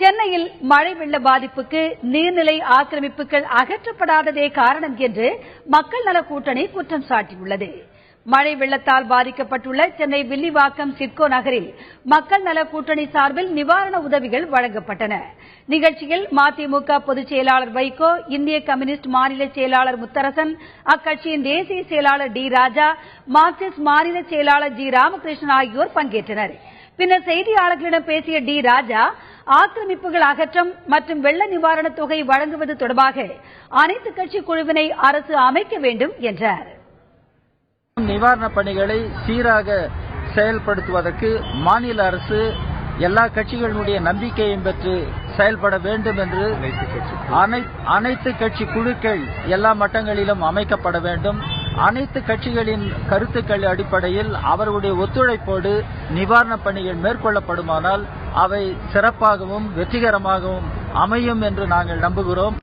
சென்னையில் மழை வெள்ள பாதிப்புக்கு நீர்நிலை ஆக்கிரமிப்புகள் அகற்றப்படாததே காரணம் என்று மக்கள் நல கூட்டணி குற்றம் சாட்டியுள்ளது. மழை வெள்ளத்தால் பாதிக்கப்பட்டுள்ள சென்னை வில்லிவாக்கம் சிட்கோ நகரில் மக்கள் நல கூட்டணி சார்பில் நிவாரண உதவிகள் வழங்கப்பட்டன. நிகழ்ச்சியில் மதிமுக பொதுச் செயலாளர் வைகோ, இந்திய கம்யூனிஸ்ட் மாநில செயலாளர் முத்தரசன், அக்கட்சியின் தேசிய செயலாளர் டி ராஜா, மார்க்சிஸ்ட் மாநில செயலாளர் ஜி ராமகிருஷ்ணன் ஆகியோர் பங்கேற்றனர். பின்னர் செய்தியாளர்களிடம் பேசிய டி ராஜா, ஆக்கிரமிப்புகள் அகற்றம் மற்றும் வெள்ள நிவாரணத் தொகை வழங்குவது தொடர்பாக அனைத்து கட்சி குழுவினை அரசு அமைக்க வேண்டும் என்றார். நிவாரணப் பணிகளை சீராக செயல்படுத்துவதற்கு மாநில அரசு எல்லா கட்சிகளுடைய நம்பிக்கையும் பெற்று செயல்பட வேண்டும் என்று அனைத்து கட்சி குழுக்கள் எல்லா மட்டங்களிலும் அமைக்கப்பட வேண்டும். அனைத்து கட்சிகளின் கருத்துக்கள் அடிப்படையில் அவர்களுடைய ஒத்துழைப்போடு நிவாரணப் பணிகள் மேற்கொள்ளப்படுமானால் அவை சிறப்பாகவும் வெற்றிகரமாகவும் அமையும் என்று நாங்கள் நம்புகிறோம்.